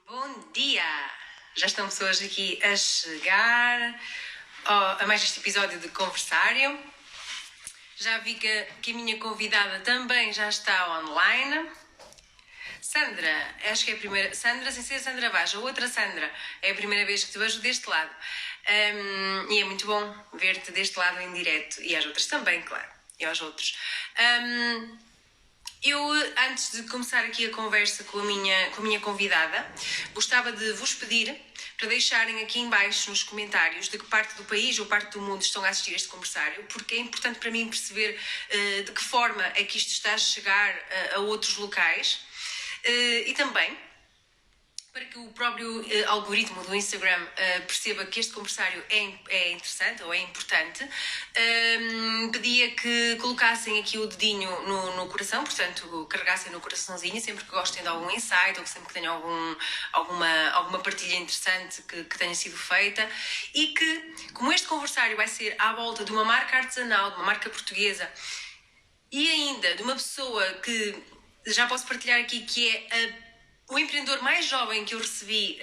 Bom dia! Já estão pessoas aqui a chegar a mais este episódio de Conversário. Já vi que a minha convidada também já está online. Sandra, acho que é a primeira... Sandra, sem ser Sandra Vaz, a outra Sandra, é a primeira vez que te vejo deste lado. E é muito bom ver-te deste lado em direto. E às outras também, claro. E aos outros. Eu, antes de começar aqui a conversa com a minha convidada, gostava de vos pedir para deixarem aqui em baixo nos comentários de que parte do país ou parte do mundo estão a assistir este conversário, porque é importante para mim perceber de que forma é que isto está a chegar a outros locais e também para que o próprio algoritmo do Instagram perceba que este conversário é interessante ou é importante, pedia que colocassem aqui o dedinho no coração, portanto, carregassem no coraçãozinho sempre que gostem de algum insight ou que sempre que tenham alguma partilha interessante que tenha sido feita e que, como este conversário vai ser à volta de uma marca artesanal, de uma marca portuguesa e ainda de uma pessoa que já posso partilhar aqui que é o empreendedor mais jovem que eu recebi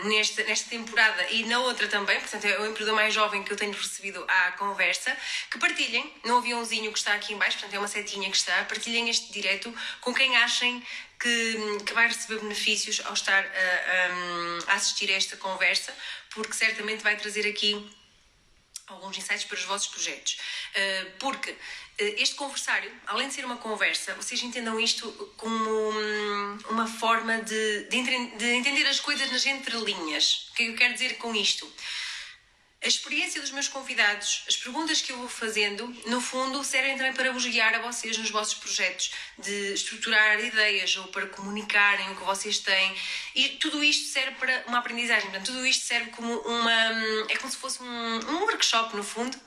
nesta temporada e na outra também, portanto é o empreendedor mais jovem que eu tenho recebido à conversa, que partilhem no aviãozinho que está aqui em baixo, portanto é uma setinha que está, partilhem este direto com quem achem que vai receber benefícios ao estar a assistir a esta conversa, porque certamente vai trazer aqui alguns insights para os vossos projetos. Porque este conversário, além de ser uma conversa, vocês entendam isto como uma forma de entender as coisas nas entrelinhas. O que é que eu quero dizer com isto? A experiência dos meus convidados, as perguntas que eu vou fazendo, no fundo, servem também para vos guiar a vocês nos vossos projetos, de estruturar ideias ou para comunicarem o que vocês têm. E tudo isto serve para uma aprendizagem. Portanto, tudo isto serve como é como se fosse um workshop, no fundo,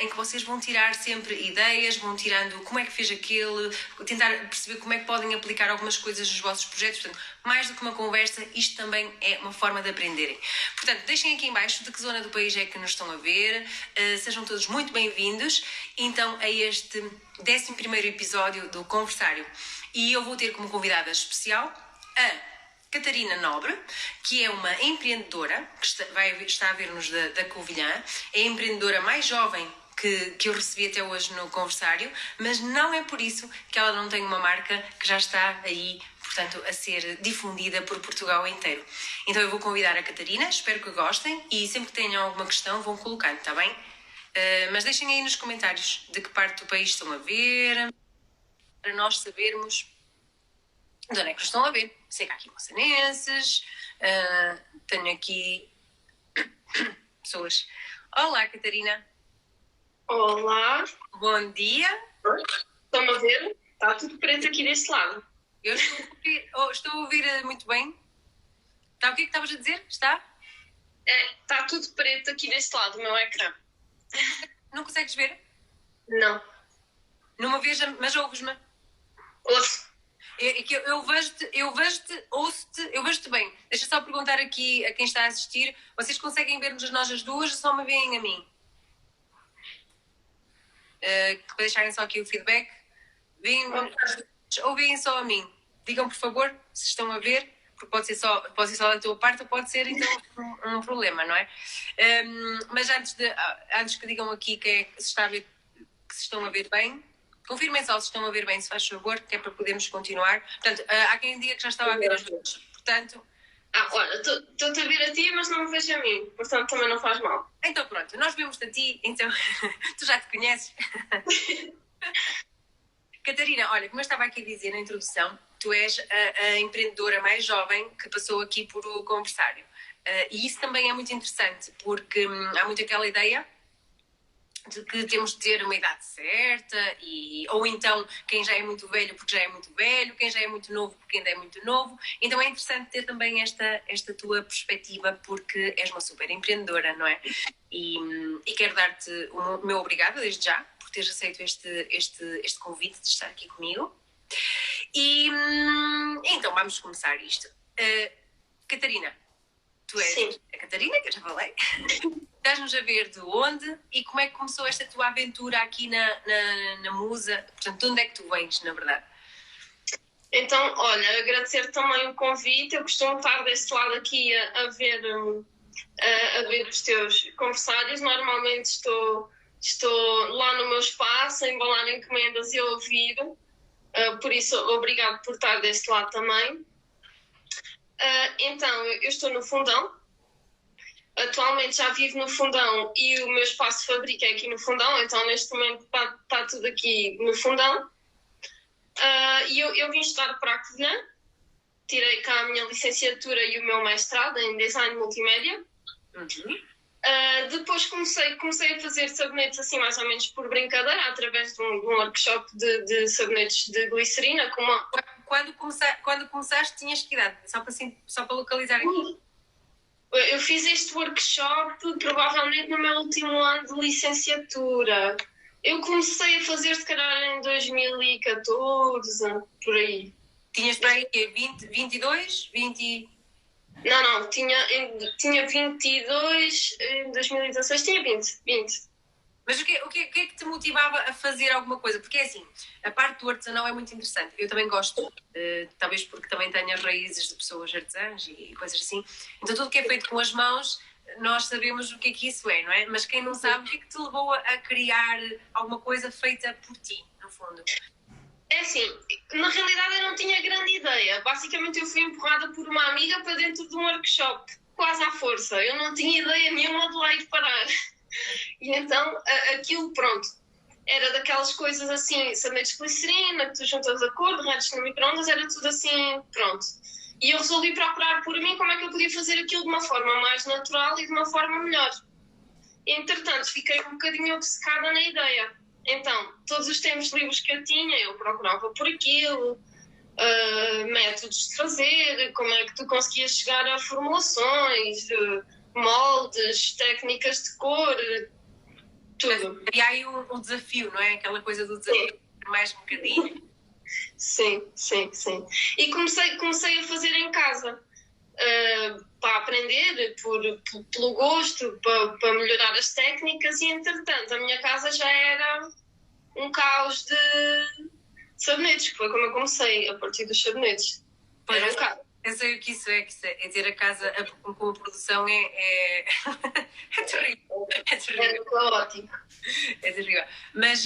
em que vocês vão tirar sempre ideias, vão tirando como é que fez aquele, tentar perceber como é que podem aplicar algumas coisas nos vossos projetos. Portanto, mais do que uma conversa, isto também é uma forma de aprenderem. Portanto, deixem aqui em baixo de que zona do país é que nos estão a ver. Sejam todos muito bem-vindos então a este 11º episódio do Conversário. E eu vou ter como convidada especial a Catarina Nobre, que é uma empreendedora que está a ver-nos da Covilhã. É a empreendedora mais jovem que eu recebi até hoje no Conversário, mas não é por isso que ela não tem uma marca que já está aí, portanto, a ser difundida por Portugal inteiro. Então eu vou convidar a Catarina, espero que gostem e sempre que tenham alguma questão vão colocando, está bem? Mas deixem aí nos comentários de que parte do país estão a ver, para nós sabermos de onde é que nos estão a ver. Sei que há aqui moçanenses, tenho aqui pessoas. Olá, Catarina. Olá. Bom dia. Estão a ver? Está tudo preto aqui deste lado. Eu estou a ouvir muito bem. Está, o que é que estavas a dizer? Está? Está tudo preto aqui deste lado, o meu ecrã. Não consegues ver? Não. Não me vejo, mas ouves-me. Ouço. Eu vejo-te, ouço-te, eu vejo-te bem. Deixa só perguntar aqui a quem está a assistir. Vocês conseguem ver-nos a nós as duas ou só me veem a mim? Para deixarem só aqui o feedback. Ou veem só a mim? Digam, por favor, se estão a ver, porque pode ser só da tua parte ou pode ser então um problema, não é? Mas antes que digam aqui se estão a ver bem, confirmem só se estão a ver bem, se faz favor, que é para podermos continuar. Portanto, há quem diga que já estava a ver as duas. Portanto... olha, estou-te a ver a ti, mas não me vejo a mim. Portanto, também não faz mal. Então pronto, nós vemos-te a ti, então tu já te conheces. Catarina, olha, como eu estava aqui a dizer na introdução, tu és a empreendedora mais jovem que passou aqui por o Conversário. E isso também é muito interessante, porque há muito aquela ideia de que temos de ter uma idade certa, ou então quem já é muito velho porque já é muito velho, quem já é muito novo porque ainda é muito novo. Então é interessante ter também esta tua perspectiva, porque és uma super empreendedora, não é? E quero dar-te o meu obrigado desde já por teres aceito este convite de estar aqui comigo. E então vamos começar isto. Catarina, tu és Sim. a Catarina, que eu já falei. Estás-nos a ver de onde e como é que começou esta tua aventura aqui na Musa? Portanto, de onde é que tu vens, na verdade? Então, olha, agradecer também o convite. Eu costumo estar desse lado aqui a ver os teus conversários. Normalmente estou lá no meu espaço a embalar encomendas e a ouvir. Por isso, obrigado por estar desse lado também. Então, eu estou no Fundão. Atualmente já vivo no Fundão e o meu espaço de fábrica é aqui no Fundão, então neste momento está tudo aqui no Fundão. E eu vim estudar para a Covilhã, tirei cá a minha licenciatura e o meu mestrado em Design Multimédia. Depois comecei a fazer sabonetes assim mais ou menos por brincadeira, através de um workshop de sabonetes de glicerina. Quando começaste, tinhas que idade? Só para localizar aqui. Eu fiz este workshop provavelmente no meu último ano de licenciatura. Eu comecei a fazer se calhar em 2014, por aí. Tinhas para aí 20, 22, 20... Não, tinha 22, em 2016 tinha 20. Mas o que é que te motivava a fazer alguma coisa? Porque é assim, a parte do artesanal é muito interessante. Eu também gosto, talvez porque também tenho as raízes de pessoas artesãs e coisas assim. Então tudo que é feito com as mãos, nós sabemos o que é que isso é, não é? Mas quem não sabe, o que é que te levou a criar alguma coisa feita por ti, no fundo? É assim, na realidade eu não tinha grande ideia. Basicamente eu fui empurrada por uma amiga para dentro de um workshop, quase à força. Eu não tinha ideia nenhuma de lá ir parar. E então aquilo, pronto, era daquelas coisas assim, sabonetes de glicerina, que tu juntas a cor, derretes no micro-ondas, era tudo assim, pronto. E eu resolvi procurar por mim como é que eu podia fazer aquilo de uma forma mais natural e de uma forma melhor. E, entretanto, fiquei um bocadinho obcecada na ideia. Então, todos os tempos livres que eu tinha, eu procurava por aquilo, métodos de fazer, como é que tu conseguias chegar a formulações, moldes, técnicas de cor, tudo. E aí um desafio, não é? Aquela coisa do desafio, sim. Mais um bocadinho. Sim. E comecei a fazer em casa, para aprender, pelo gosto, para melhorar as técnicas, e entretanto a minha casa já era um caos de sabonetes, que foi como eu comecei, a partir dos sabonetes. Era um caos. Eu sei o que isso é ter a casa com a produção é terrível. É terrível. É caótico. É terrível. Mas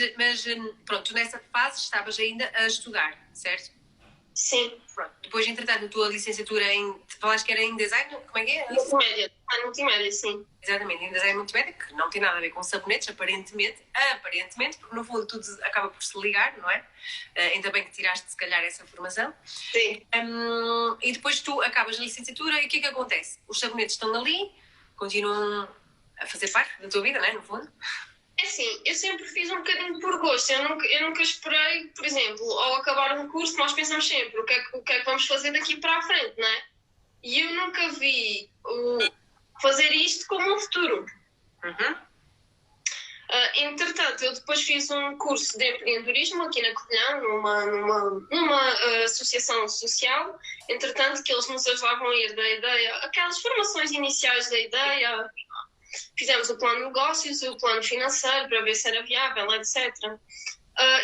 pronto, tu nessa fase estavas ainda a estudar, certo? Sim. Pronto. Depois, entretanto, a tua licenciatura falaste que era em design, como é que é? Multimédia, sim. Exatamente, em design multimédia, que não tem nada a ver com sabonetes, aparentemente, porque no fundo tudo acaba por se ligar, não é? Ainda bem que tiraste, se calhar, essa formação. Sim. E depois tu acabas a licenciatura e o que é que acontece? Os sabonetes estão ali, continuam a fazer parte da tua vida, não é? No fundo. É assim, eu sempre fiz um bocadinho por gosto. Eu nunca esperei, por exemplo, ao acabar um curso, nós pensamos sempre o que é que vamos fazer daqui para a frente, não é? E eu nunca vi fazer isto como um futuro. Entretanto, eu depois fiz um curso de empreendedorismo aqui na Covilhã, numa associação social. Entretanto, que eles nos ajudavam a ir da ideia, aquelas formações iniciais da ideia. Fizemos o plano de negócios, o plano financeiro, para ver se era viável, etc.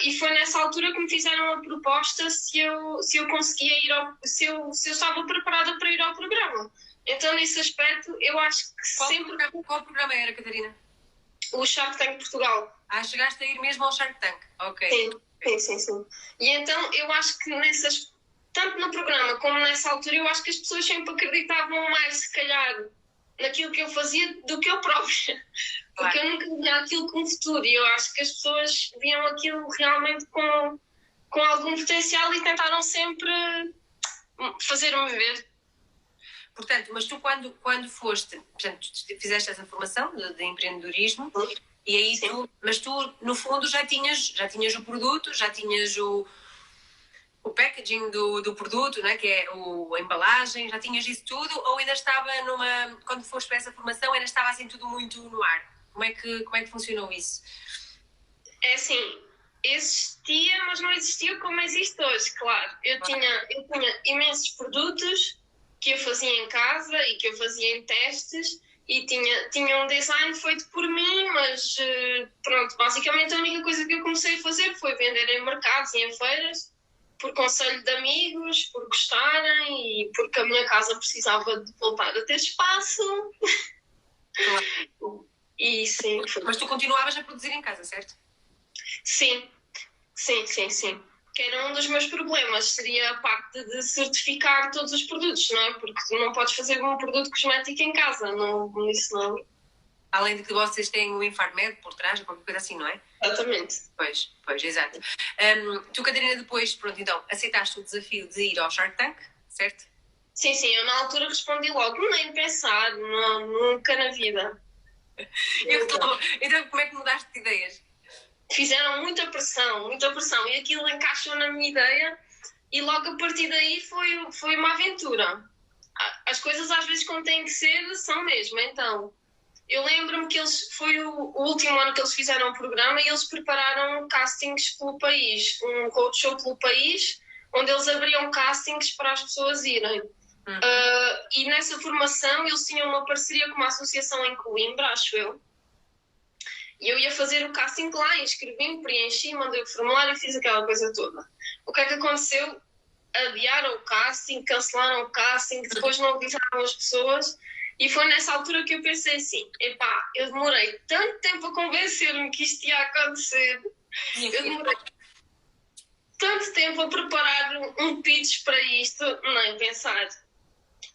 E foi nessa altura que me fizeram a proposta se eu conseguia ir se eu estava preparada para ir ao programa. Então, nesse aspecto, eu acho que Qual programa era, Catarina? O Shark Tank Portugal. Chegaste a ir mesmo ao Shark Tank? Ok. Sim. E então, eu acho que tanto no programa como nessa altura, eu acho que as pessoas sempre acreditavam mais, se calhar, naquilo que eu fazia do que eu própria. Porque eu nunca via aquilo como futuro, e eu acho que as pessoas viam aquilo realmente com algum potencial e tentaram sempre fazer-me ver. Portanto, mas tu quando foste, portanto, fizeste essa formação de empreendedorismo, e aí mas tu no fundo já tinhas o produto, já tinhas o packaging do produto, não é? Que é a embalagem, já tinhas isso tudo, ou ainda estava quando foste para essa formação, ainda estava assim tudo muito no ar? Como é que funcionou isso? É assim, existia, mas não existia como existe hoje, claro. Eu tinha imensos produtos que eu fazia em casa e que eu fazia em testes, e tinha um design feito por mim, mas pronto, basicamente a única coisa que eu comecei a fazer foi vender em mercados e em feiras. por conselho de amigos, por gostarem e porque a minha casa precisava de voltar a ter espaço. Claro. E sim, foi. Mas tu continuavas a produzir em casa, certo? Sim. Que era um dos meus problemas, seria a parte de certificar todos os produtos, não é? Porque tu não podes fazer um produto cosmético em casa, não, isso não. Além de que vocês têm o Infarmed por trás, qualquer coisa assim, não é? Exatamente. Pois, exato. Tu, Catarina, depois, pronto, então, aceitaste o desafio de ir ao Shark Tank, certo? Sim, eu na altura respondi logo, nem pensar, nunca na vida. Então, como é que mudaste de ideias? Fizeram muita pressão, e aquilo encaixou na minha ideia e logo a partir daí foi uma aventura. As coisas às vezes como têm que ser, são mesmo, então... Eu lembro-me que foi o último ano que eles fizeram o programa e eles prepararam castings pelo país, um roadshow pelo país, onde eles abriam castings para as pessoas irem. E nessa formação eles tinham uma parceria com uma associação em Coimbra, acho eu. E eu ia fazer o casting lá, inscrevi-me, preenchi, mandei o formulário e fiz aquela coisa toda. O que é que aconteceu? Adiaram o casting, cancelaram o casting, depois não avisaram as pessoas. E foi nessa altura que eu pensei assim, epá, eu demorei tanto tempo a convencer-me que isto ia acontecer. Eu demorei tanto tempo a preparar um pitch para isto, nem pensar.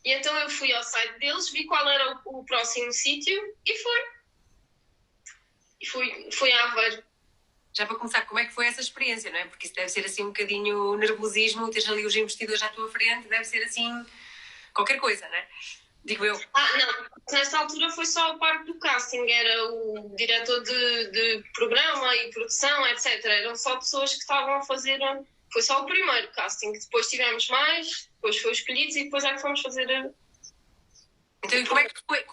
E então eu fui ao site deles, vi qual era o próximo sítio e fui a Aveiro. Já para começar, como é que foi essa experiência, não é? Porque isso deve ser assim um bocadinho nervosismo, teres ali os investidores à tua frente, deve ser assim qualquer coisa, não é? Digo eu. Não, nessa altura foi só a parte do casting, era o diretor de programa e produção, etc. Eram só pessoas que estavam a fazer, foi só o primeiro casting, depois tivemos mais, depois foi escolhidos e depois é que fomos fazer... Então, e como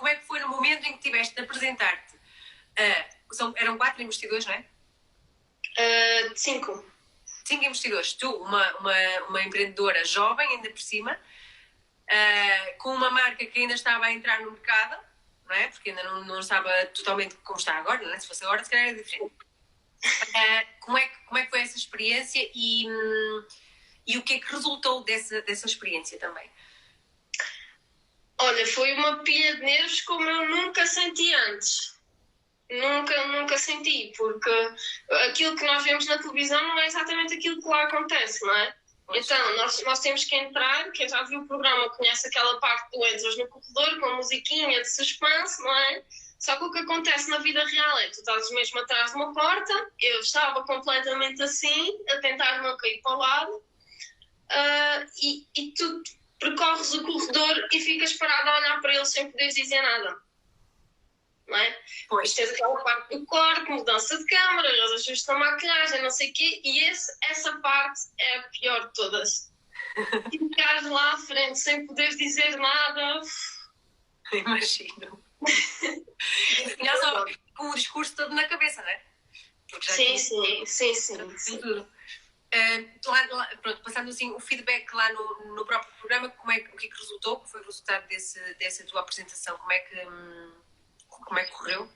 é que foi no momento em que tiveste de apresentar-te? Eram 4 investidores, não é? 5. 5 investidores. Tu, uma empreendedora jovem, ainda por cima, com uma marca que ainda estava a entrar no mercado, não é? Porque ainda não estava totalmente como está agora, não é? Se fosse agora, se calhar era diferente. Como é que foi essa experiência e o que é que resultou dessa experiência também? Olha, foi uma pilha de nervos como eu nunca senti antes. Nunca senti, porque aquilo que nós vemos na televisão não é exatamente aquilo que lá acontece, não é? Então, nós temos que entrar, quem já viu o programa conhece aquela parte do entras no corredor com a musiquinha de suspense, não é? Só que o que acontece na vida real é que tu estás mesmo atrás de uma porta, eu estava completamente assim, a tentar não cair para o lado, e tu percorres o corredor e ficas parado a olhar para ele sem poderes dizer nada. Não é? Pois tens aquela parte do corte, mudança de câmara, eles ajustam a maquilhagem, não sei o quê, e essa parte é a pior de todas. E ficares lá à frente sem poderes dizer nada. Imagino. E só com o discurso todo na cabeça, não é? Sim. Tudo. Pronto, passando assim o feedback lá no próprio programa, o que é que resultou? Qual foi o resultado dessa tua apresentação? Como é que correu?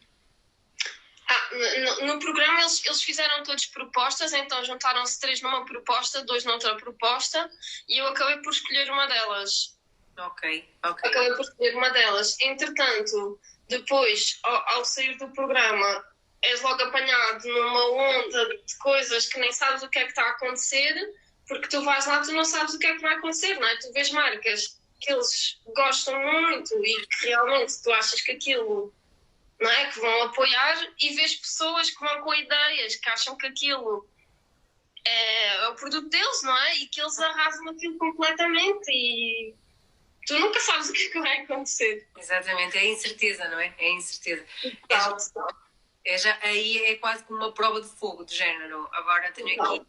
No programa eles fizeram todas propostas, então juntaram-se 3 numa proposta, 2 noutra proposta e eu acabei por escolher uma delas. Ok. Acabei por escolher uma delas. Entretanto, depois, ao sair do programa, és logo apanhado numa onda de coisas que nem sabes o que é que está a acontecer, porque tu vais lá, tu não sabes o que é que vai acontecer, não é? Tu vês marcas que eles gostam muito e que realmente tu achas que aquilo... não é? Que vão apoiar e vês pessoas que vão com ideias, que acham que aquilo é o produto deles, não é? E que eles arrasam aquilo completamente e tu nunca sabes o que é que vai acontecer. Exatamente, é a incerteza, não é? É a incerteza. Total. Aí é quase como uma prova de fogo, de género. Agora tenho aqui.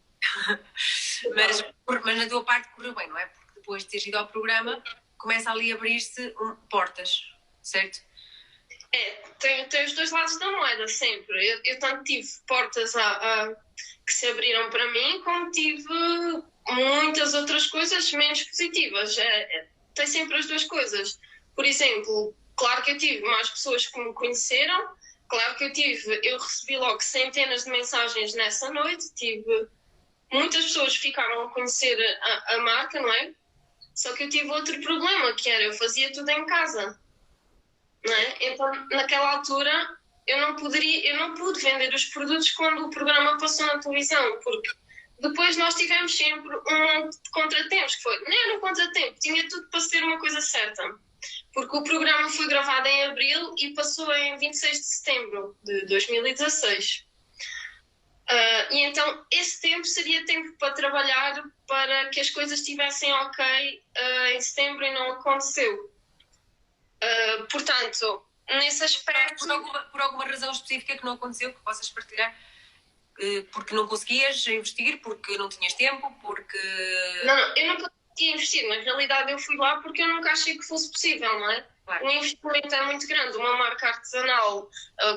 mas na tua parte correu bem, não é? Porque depois de teres ido ao programa, começa ali a abrir-se portas, certo? Tem os dois lados da moeda, sempre. Eu tanto tive portas que se abriram para mim, como tive muitas outras coisas menos positivas. Tem sempre as duas coisas. Por exemplo, claro que eu tive mais pessoas que me conheceram, claro que eu recebi logo centenas de mensagens nessa noite, tive muitas pessoas ficaram a conhecer a marca, não é? Só que eu tive outro problema, que era eu fazia tudo em casa, não é? Então, naquela altura, eu não pude vender os produtos quando o programa passou na televisão, porque depois nós tivemos sempre um monte de contratempos, que foi, nem era um contratempo, tinha tudo para ser uma coisa certa. Porque o programa foi gravado em abril e passou em 26 de setembro de 2016. E então esse tempo seria tempo para trabalhar para que as coisas estivessem ok em setembro e não aconteceu. Portanto, nesse aspecto... Por alguma razão específica que não aconteceu, que possas partilhar? Porque não conseguias investir, porque não tinhas tempo, porque... Não, eu não conseguia investir. Na realidade eu fui lá porque eu nunca achei que fosse possível, não é? Claro. O investimento é muito grande. Uma marca artesanal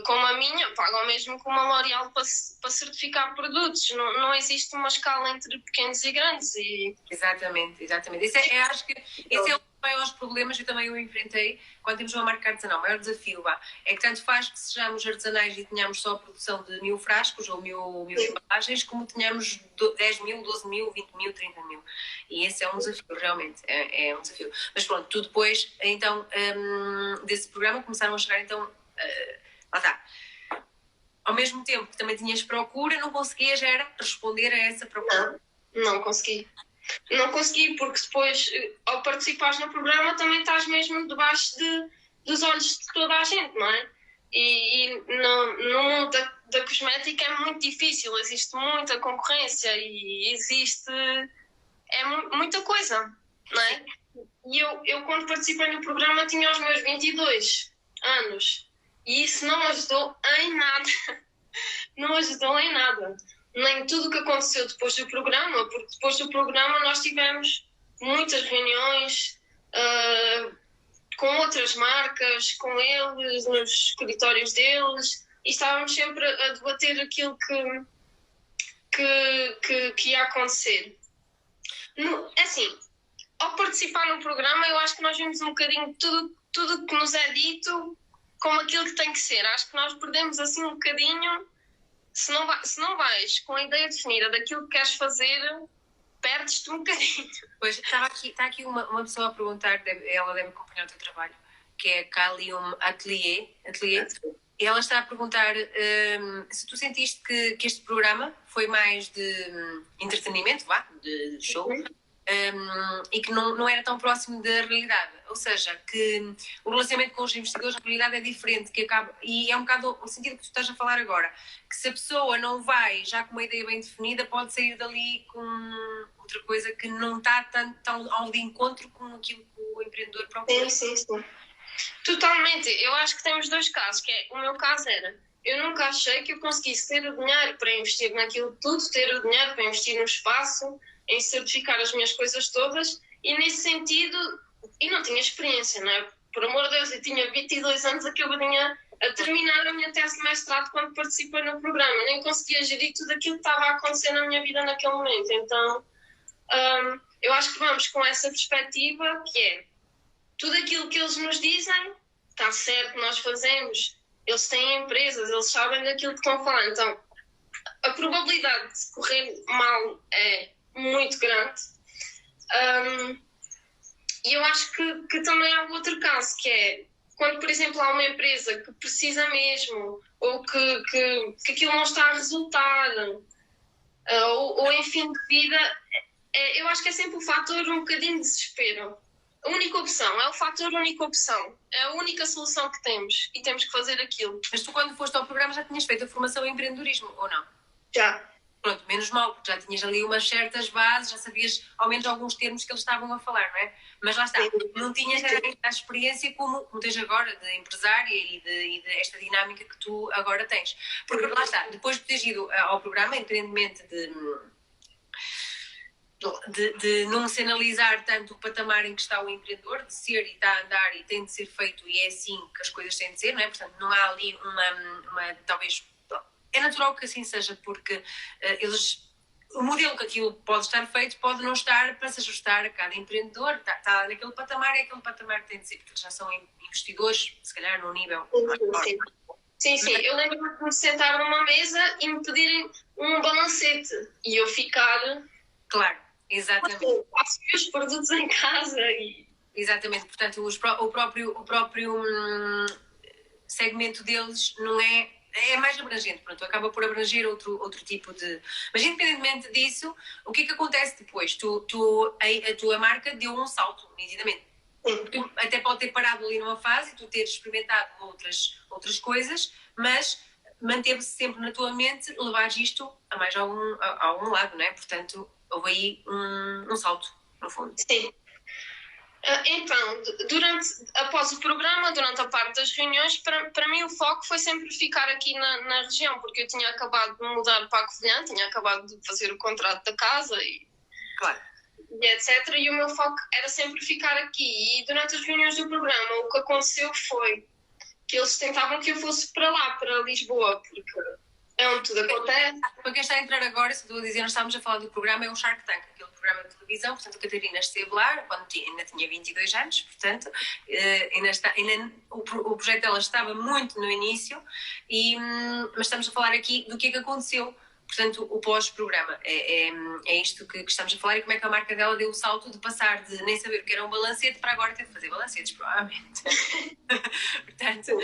como a minha paga o mesmo que uma L'Oréal para certificar produtos. Não existe uma escala entre pequenos e grandes. Exatamente. Acho que esse é um dos maiores problemas, eu também o enfrentei quando temos uma marca artesanal. O maior desafio é que tanto faz que sejamos artesanais e tenhamos só a produção de 1000 frascos ou 1000 embalagens, como tenhamos 10 mil, 12 mil, 20 mil, 30 mil. E esse é um desafio, realmente. É um desafio. Mas pronto, tu depois, então, desse programa começaram a chegar, então, lá está. Ao mesmo tempo que também tinhas procura, não conseguias responder a essa procura. Não consegui. Não consegui, porque depois, ao participares no programa, também estás mesmo debaixo dos olhos de toda a gente, não é? E no mundo da cosmética é muito difícil, existe muita concorrência e existe muita coisa, não é? E eu quando participei no programa tinha os meus 22 anos e isso não ajudou em nada. Não ajudou em nada. Nem tudo o que aconteceu depois do programa, porque depois do programa nós tivemos muitas reuniões com outras marcas, com eles, nos escritórios deles, e estávamos sempre a debater aquilo que ia acontecer. Assim, ao participar no programa, eu acho que nós vimos um bocadinho tudo que nos é dito como aquilo que tem que ser. Acho que nós perdemos assim um bocadinho. Se não vais com a ideia definida daquilo que queres fazer, perdes-te um bocadinho. Pois, está aqui uma pessoa a perguntar, ela deve acompanhar o teu trabalho, que é a Kalium Atelier. E ela está a perguntar se tu sentiste que este programa foi mais de entretenimento, de show, e que não era tão próximo da realidade. Ou seja, que o relacionamento com os investidores na realidade é diferente, e é um bocado o sentido que tu estás a falar agora, que se a pessoa não vai já com uma ideia bem definida, pode sair dali com outra coisa que não está tão ao de encontro com aquilo que o empreendedor procura. Sim. Totalmente. Eu acho que temos dois casos, que o meu caso era, eu nunca achei que eu conseguisse ter o dinheiro para investir naquilo tudo, ter o dinheiro para investir no espaço, em certificar as minhas coisas todas, e nesse sentido, e não tinha experiência, não é? Por amor de Deus, eu tinha 22 anos, acabadinha a terminar a minha tese de mestrado quando participei no programa, nem conseguia gerir tudo aquilo que estava a acontecer na minha vida naquele momento. Então, eu acho que vamos com essa perspectiva, que é tudo aquilo que eles nos dizem, está certo, nós fazemos, eles têm empresas, eles sabem daquilo que estão a falar, então a probabilidade de correr mal é muito grande. E eu acho que também há outro caso, que é quando, por exemplo, há uma empresa que precisa mesmo, ou que aquilo não está a resultar, ou em fim de vida, eu acho que é sempre o fator um bocadinho de desespero. A única opção, é o fator única opção. É a única solução que temos e temos que fazer aquilo. Mas tu, quando foste ao programa, já tinhas feito a formação em empreendedorismo, ou não? Já. Pronto, menos mal, porque já tinhas ali umas certas bases, já sabias ao menos alguns termos que eles estavam a falar, não é? Mas lá está, não tinhas a experiência como tens agora de empresária e de esta dinâmica que tu agora tens. Porque lá está, depois de teres ido ao programa, independentemente de não se analisar tanto o patamar em que está o empreendedor, de ser e está a andar e tem de ser feito e é assim que as coisas têm de ser, não é? Portanto, não há ali uma talvez... É natural que assim seja, porque o modelo que aquilo pode estar feito pode não estar para se ajustar a cada empreendedor. Está naquele patamar, é aquele patamar que tem de ser, porque eles já são investidores, se calhar num nível maior. Sim, sim. Eu lembro-me de me sentar numa mesa e me pedirem um balancete e eu ficar. Claro, exatamente. Faço os meus produtos em casa e. Exatamente, portanto, o próprio segmento deles não é mais abrangente, pronto, acaba por abranger outro tipo de... Mas independentemente disso, o que é que acontece depois? A tua marca deu um salto, nitidamente. Tu até pode ter parado ali numa fase e tu teres experimentado outras coisas, mas manteve-se sempre na tua mente levar isto a mais algum lado, não é? Portanto, houve aí um salto, no fundo. Sim. Então, após o programa, durante a parte das reuniões, para mim o foco foi sempre ficar aqui na região, porque eu tinha acabado de mudar para a Covilhã, tinha acabado de fazer o contrato da casa Claro. e etc. E o meu foco era sempre ficar aqui. E durante as reuniões do programa, o que aconteceu foi que eles tentavam que eu fosse para lá, para Lisboa, porque é onde tudo acontece. Para quem está a entrar agora, se estou a dizer, nós estávamos a falar do programa, é o Shark Tank, aquele programa de televisão. Portanto, a Catarina esteve lá quando ainda tinha 22 anos, portanto, o projeto dela estava muito no início, mas estamos a falar aqui do que é que aconteceu, portanto, o pós-programa. É isto que estamos a falar e como é que a marca dela deu o salto de passar de nem saber o que era um balancete para agora ter de fazer balancetes, provavelmente. Portanto,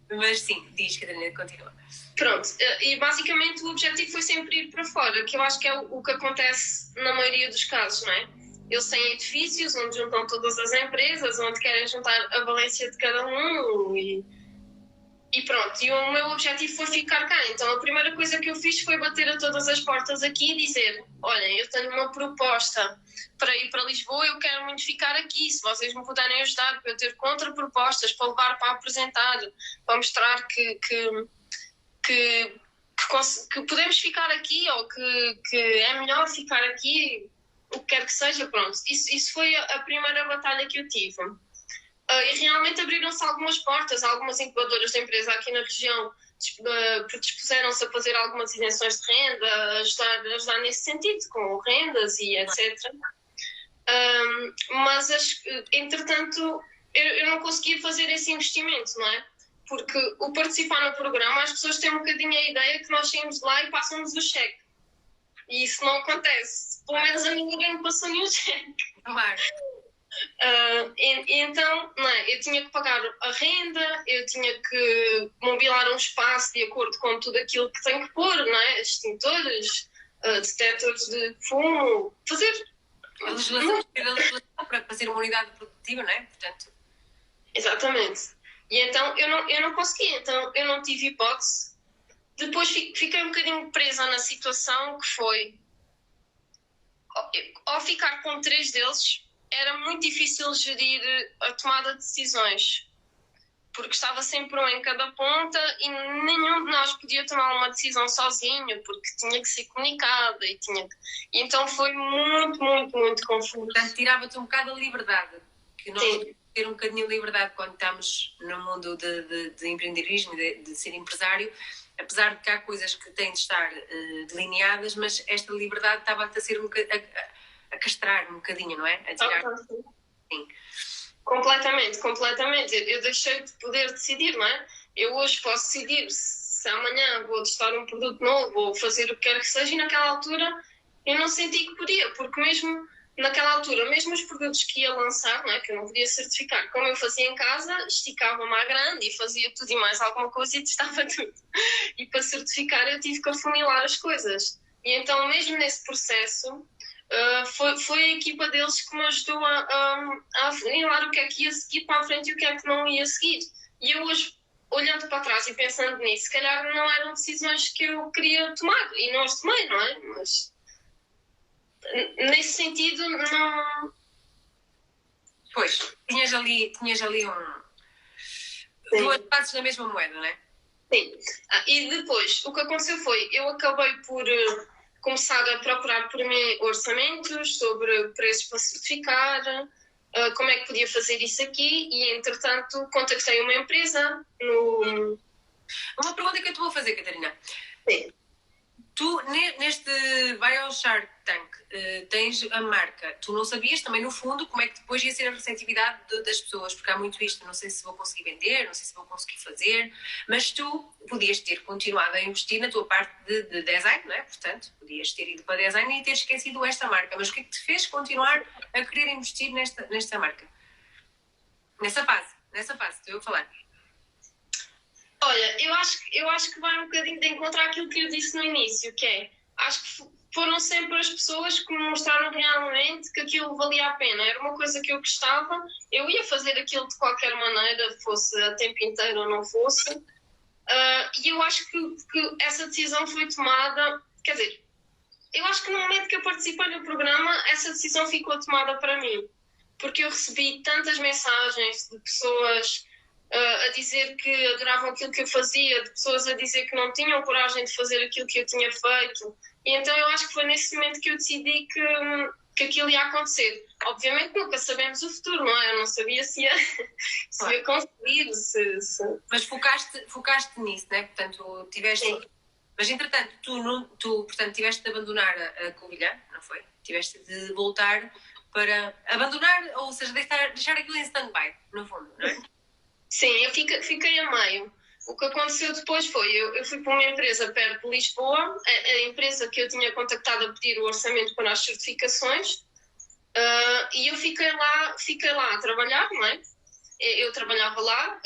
mas sim, diz, Catarina, continua. Pronto, e basicamente o objetivo foi sempre ir para fora, que eu acho que é o que acontece na maioria dos casos, não é? Eles têm edifícios onde juntam todas as empresas, onde querem juntar a valência de cada um e pronto. E o meu objetivo foi ficar cá. Então a primeira coisa que eu fiz foi bater a todas as portas aqui e dizer: olhem, eu tenho uma proposta para ir para Lisboa, eu quero muito ficar aqui, se vocês me puderem ajudar para eu ter contrapropostas, para levar para apresentar, para mostrar que podemos ficar aqui ou que é melhor ficar aqui, o que quer que seja, pronto. Isso foi a primeira batalha que eu tive. E realmente abriram-se algumas portas, algumas incubadoras de empresa aqui na região dispuseram-se a fazer algumas isenções de renda, ajudar nesse sentido, com rendas e etc. Mas, entretanto, eu não conseguia fazer esse investimento, não é? Porque o participar no programa, as pessoas têm um bocadinho a ideia que nós saímos de lá e passam-nos o cheque. E isso não acontece. Pelo menos a mim ninguém me passou nenhum cheque. Claro. Então, não é? Eu tinha que pagar a renda, eu tinha que mobilar um espaço de acordo com tudo aquilo que tenho que pôr, não é? Extintores, detectores de fumo, fazer... A legislação para fazer uma unidade produtiva, não é? Portanto... Exatamente. E então eu não consegui, então eu não tive hipótese. Depois fiquei um bocadinho presa na situação que foi, ao ficar com 3 deles, era muito difícil gerir a tomada de decisões, porque estava sempre um em cada ponta e nenhum de nós podia tomar uma decisão sozinho, porque tinha que ser comunicada e então foi muito, muito, muito confuso. Portanto, tirava-te um bocado a liberdade, que nós... Sim. Ter um bocadinho de liberdade quando estamos no mundo de empreendedorismo, de ser empresário, apesar de que há coisas que têm de estar delineadas, mas esta liberdade estava-te a ser a castrar um bocadinho, não é? A tirar. Sim. Completamente, completamente. Eu deixei de poder decidir, não é? Eu hoje posso decidir se amanhã vou testar um produto novo ou fazer o que quer que seja, e naquela altura eu não senti que podia, porque mesmo naquela altura, mesmo os produtos que ia lançar, não é? Que eu não podia certificar, como eu fazia em casa, esticava-me à grande e fazia tudo e mais alguma coisa e testava tudo. E para certificar eu tive que afunilar as coisas. E então, mesmo nesse processo, foi a equipa deles que me ajudou a afunilar o que é que ia seguir para a frente e o que é que não ia seguir. E eu hoje, olhando para trás e pensando nisso, se calhar não eram decisões que eu queria tomar e não as tomei, não é? Mas nesse sentido, não... Pois, tinhas ali duas partes da mesma moeda, não é? Sim. E depois, o que aconteceu foi, eu acabei por começar a procurar por mim orçamentos sobre preços para certificar, como é que podia fazer isso aqui, e entretanto contactei uma empresa no... Uma pergunta que eu te vou fazer, Catarina. Sim. Tu, neste vai ao Shark Tank, tens a marca. Tu não sabias também, no fundo, como é que depois ia ser a receptividade das pessoas, porque há muito isto, não sei se vou conseguir vender, não sei se vou conseguir fazer, mas tu podias ter continuado a investir na tua parte de design, não é? Portanto, podias ter ido para design e ter esquecido esta marca. Mas o que é que te fez continuar a querer investir nesta marca? Nessa fase, estou eu a falar. Olha, eu acho que vai um bocadinho de encontrar aquilo que eu disse no início, que é, acho que foram sempre as pessoas que me mostraram realmente que aquilo valia a pena. Era uma coisa que eu gostava, eu ia fazer aquilo de qualquer maneira, fosse a tempo inteiro ou não fosse. E eu acho que essa decisão foi tomada, quer dizer, eu acho que no momento que eu participei no programa, essa decisão ficou tomada para mim. Porque eu recebi tantas mensagens de pessoas a dizer que adoravam aquilo que eu fazia, de pessoas a dizer que não tinham coragem de fazer aquilo que eu tinha feito. E então eu acho que foi nesse momento que eu decidi que aquilo ia acontecer. Obviamente nunca sabemos o futuro, não é? Eu não sabia se ia conseguir, Mas focaste nisso, não é? Portanto, tiveste... Sim. Mas, entretanto, portanto, tiveste de abandonar a Covilhã, não foi? Tiveste de voltar para abandonar, ou seja, deixar aquilo em stand-by, no fundo, não é? Sim, eu fiquei a meio. O que aconteceu depois foi, eu fui para uma empresa perto de Lisboa, a empresa que eu tinha contactado a pedir o orçamento para as certificações, e eu fiquei lá a trabalhar, não é? Eu trabalhava lá,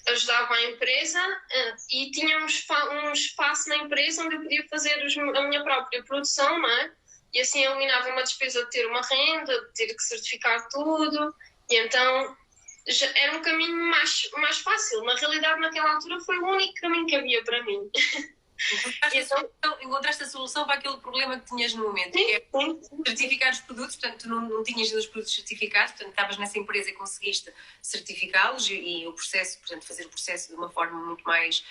ajudava a empresa e tinha um espaço na empresa onde eu podia fazer a minha própria produção, não é? E assim eliminava uma despesa de ter uma renda, de ter que certificar tudo, e então já era um caminho mais fácil. Na realidade, naquela altura, foi o único caminho que havia para mim. Encontraste a solução para aquele problema que tinhas no momento, sim, que é certificar os produtos. Portanto, tu não tinhas os produtos certificados, portanto, estavas nessa empresa e conseguiste certificá-los e o processo, portanto, fazer o processo de uma forma muito mais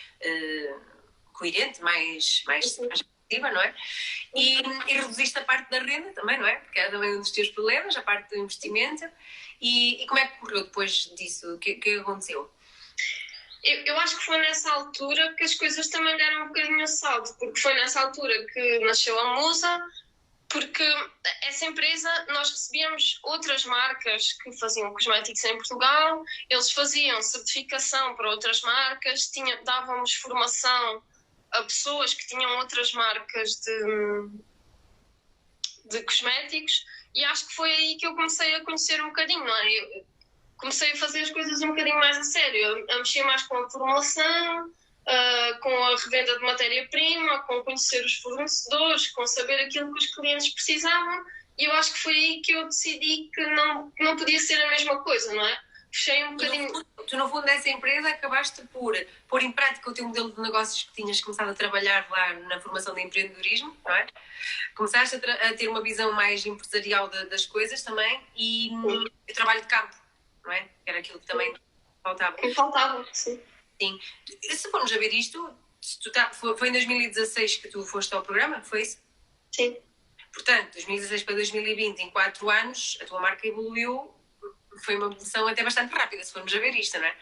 coerente, mais efetiva, não é? E reduziste a parte da renda também, não é? Porque era também um dos teus problemas, a parte do investimento. E como é que correu depois disso? O que aconteceu? Eu acho que foi nessa altura que as coisas também deram um bocadinho a salto, porque foi nessa altura que nasceu a Musa, porque essa empresa, nós recebíamos outras marcas que faziam cosméticos em Portugal, eles faziam certificação para outras marcas, dávamos formação a pessoas que tinham outras marcas de cosméticos, e acho que foi aí que eu comecei a conhecer um bocadinho, não é? Eu comecei a fazer as coisas um bocadinho mais a sério, a mexer mais com a formulação, com a revenda de matéria-prima, com conhecer os fornecedores, com saber aquilo que os clientes precisavam, e eu acho que foi aí que eu decidi que não podia ser a mesma coisa, não é? Fechei um bocadinho... Tu, no fundo, dessa empresa acabaste por pôr em prática o teu modelo de negócios que tinhas começado a trabalhar lá na formação de empreendedorismo, não é? Começaste a ter uma visão mais empresarial das coisas também e o trabalho de campo, não é? Era aquilo que também faltava. Que faltava, sim. Sim. Se formos a ver isto, foi em 2016 que tu foste ao programa, foi isso? Sim. Portanto, 2016 para 2020, em 4 anos, a tua marca evoluiu. Foi uma evolução até bastante rápida, se formos a ver isto, não é?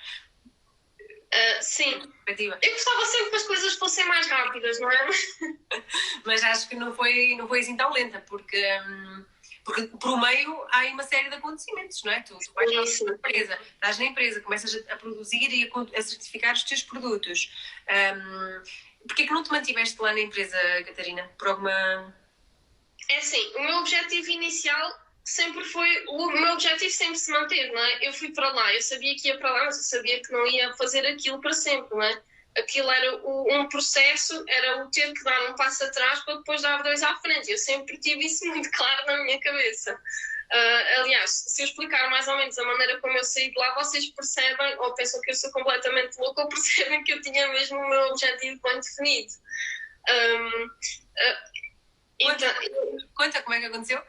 Sim. Eu gostava sempre que as coisas fossem mais rápidas, não é? Mas acho que não foi assim tão lenta, porque por meio há aí uma série de acontecimentos, não é? Tu vais na empresa, estás na empresa, começas a produzir e a certificar os teus produtos. Porquê que não te mantiveste lá na empresa, Catarina? Por alguma... É assim, o meu objetivo inicial sempre foi... O meu objetivo sempre se manter, não é? Eu fui para lá, eu sabia que ia para lá, mas eu sabia que não ia fazer aquilo para sempre, não é? Aquilo era um processo, era o ter que dar um passo atrás para depois dar 2 à frente. Eu sempre tive isso muito claro na minha cabeça. Aliás, se eu explicar mais ou menos a maneira como eu saí de lá, vocês percebem, ou pensam que eu sou completamente louca, ou percebem que eu tinha mesmo o meu objetivo bem definido. Conta como é que aconteceu.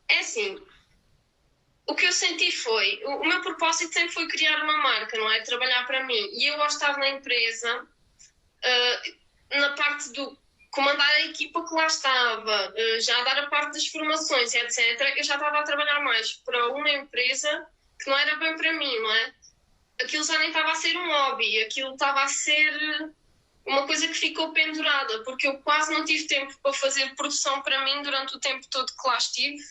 É assim, o que eu senti foi, o meu propósito sempre foi criar uma marca, não é? Trabalhar para mim. E eu, ao estar na empresa, na parte do comandar a equipa que lá estava, já dar a parte das formações, etc., eu já estava a trabalhar mais para uma empresa que não era bem para mim, não é? Aquilo já nem estava a ser um hobby, aquilo estava a ser uma coisa que ficou pendurada, porque eu quase não tive tempo para fazer produção para mim durante o tempo todo que lá estive.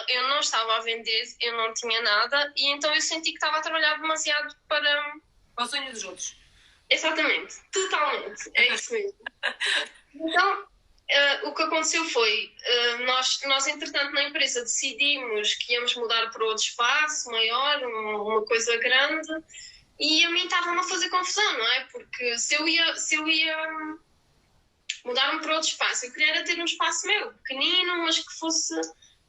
Eu não estava a vender, eu não tinha nada, e então eu senti que estava a trabalhar demasiado para... Para o sonho dos outros. Exatamente, totalmente, é isso mesmo. Então, o que aconteceu foi, nós entretanto na empresa decidimos que íamos mudar para outro espaço maior, uma coisa grande, e a mim estava-me a fazer confusão, não é? Porque se eu ia mudar-me para outro espaço, eu queria era ter um espaço meu, pequenino, mas que fosse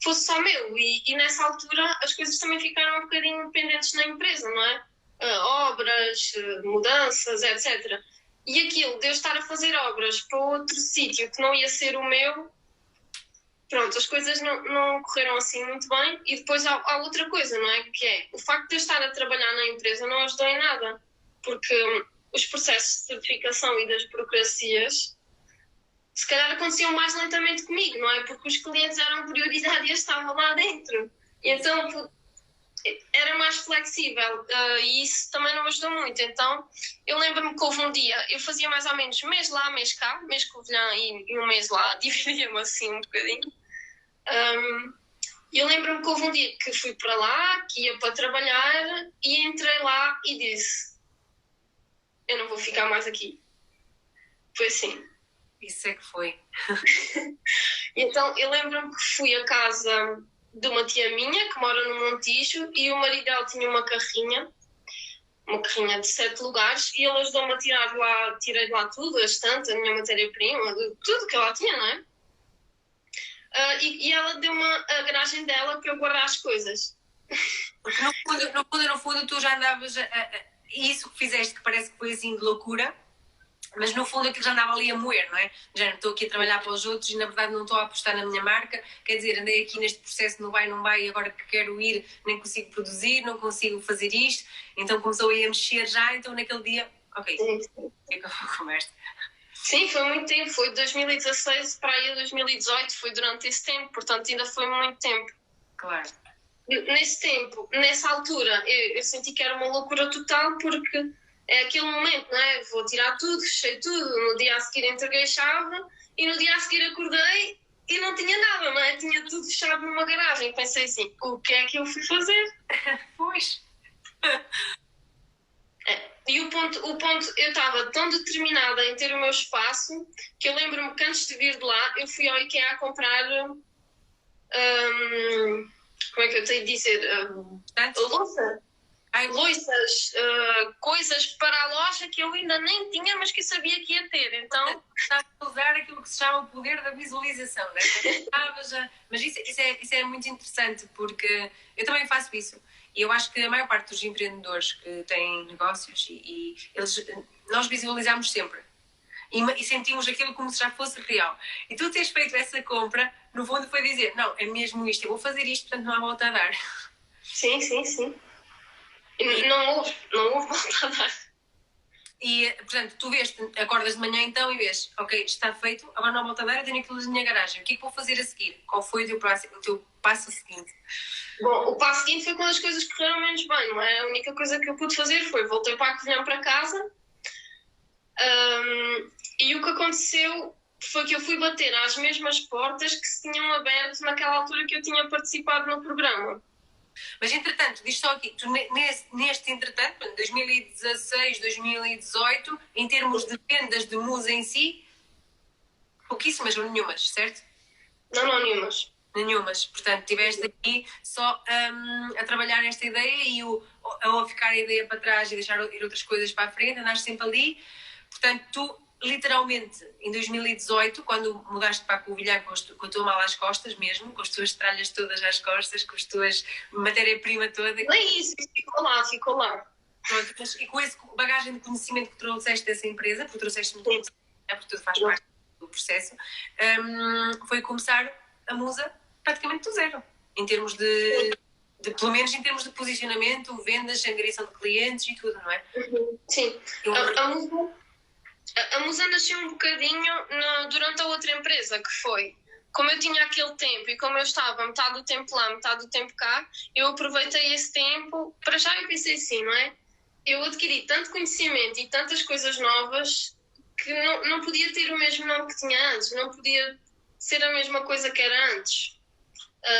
só meu, e nessa altura as coisas também ficaram um bocadinho pendentes na empresa, não é? Obras, mudanças, etc. E aquilo de eu estar a fazer obras para outro sítio que não ia ser o meu, pronto, as coisas não correram assim muito bem. E depois há outra coisa, não é? Que é o facto de eu estar a trabalhar na empresa não ajudou em nada, porque os processos de certificação e das burocracias se calhar aconteciam mais lentamente comigo, não é? Porque os clientes eram prioridade e eu estava lá dentro. E então era mais flexível e isso também não ajudou muito. Então eu lembro-me que houve um dia, eu fazia mais ou menos mês lá, mês cá, mês Covilhã e um mês lá, dividia-me assim um bocadinho. E eu lembro-me que houve um dia que fui para lá, que ia para trabalhar e entrei lá e disse: eu não vou ficar mais aqui. Foi assim. Isso é que foi. Então eu lembro-me que fui à casa de uma tia minha que mora no Montijo e o marido dela tinha uma carrinha de 7 lugares e ele ajudou-me a tirei de lá tudo, a estante, a minha matéria-prima, tudo que ela tinha, não é? E ela deu-me a garagem dela para eu guardar as coisas. Porque no fundo tu já andavas isso que fizeste, que parece que foi assim de loucura, mas no fundo aquilo já andava ali a moer, não é? Já estou aqui a trabalhar para os outros e na verdade não estou a apostar na minha marca, quer dizer, andei aqui neste processo, não vai, e agora que quero ir nem consigo produzir, não consigo fazer isto, então começou a mexer já, então naquele dia, ok, é que eu vou com esta. Sim, foi muito tempo, foi de 2016 para aí a 2018, foi durante esse tempo, portanto ainda foi muito tempo. Claro. Nesse tempo, nessa altura, eu senti que era uma loucura total porque é aquele momento, não é? Vou tirar tudo, fechei tudo, no dia a seguir entreguei a chave e no dia a seguir acordei e não tinha nada, não é? Tinha tudo fechado numa garagem. Pensei assim, o que é que eu fui fazer? Pois. E o ponto, eu estava tão determinada em ter o meu espaço que eu lembro-me que antes de vir de lá eu fui ao IKEA a comprar como é que eu tenho de dizer? Louças, coisas para a loja que eu ainda nem tinha, mas que sabia que ia ter. Então, estava a usar aquilo que se chama o poder da visualização, não é? Mas isso é muito interessante, porque eu também faço isso. E eu acho que a maior parte dos empreendedores que têm negócios, nós visualizamos sempre. E sentimos aquilo como se já fosse real. E tu teres feito essa compra, no fundo foi dizer, não, é mesmo isto, eu vou fazer isto, portanto não há volta a dar. Sim. Não houve volta a dar. E, portanto, tu acordas de manhã então e vês, ok, está feito, agora não há volta a dar, eu tenho aquilo na minha garagem, o que é que vou fazer a seguir? Qual foi o teu passo seguinte? Bom, o passo seguinte foi quando as coisas correram menos bem, não é? A única coisa que eu pude fazer foi voltei para a Covilhã para casa e o que aconteceu foi que eu fui bater às mesmas portas que se tinham aberto naquela altura que eu tinha participado no programa. Mas entretanto, diz só aqui, tu neste entretanto, 2016, 2018, em termos de vendas de Musa em si, pouquíssimas ou nenhumas, certo? Não, nenhumas. Nenhumas, portanto, estiveste aqui só a trabalhar esta ideia e a ficar a ideia para trás e deixar ir outras coisas para a frente, andaste sempre ali, portanto, tu literalmente em 2018, quando mudaste para a Covilhã com a tua mala às costas mesmo, com as tuas tralhas todas às costas, com as tuas matéria-prima toda. Nem isso, ficou lá. Pronto, e com esse bagagem de conhecimento que trouxeste dessa empresa, porque trouxeste muito conhecimento, porque tudo faz parte do processo, foi começar a Musa praticamente do zero, em termos de pelo menos em termos de posicionamento, vendas, angariação de clientes e tudo, não é? Sim. A Musa nasceu um bocadinho durante a outra empresa, que foi, como eu tinha aquele tempo e como eu estava metade do tempo lá, metade do tempo cá, eu aproveitei esse tempo, para já eu pensei assim, não é? Eu adquiri tanto conhecimento e tantas coisas novas que não podia ter o mesmo nome que tinha antes, não podia ser a mesma coisa que era antes.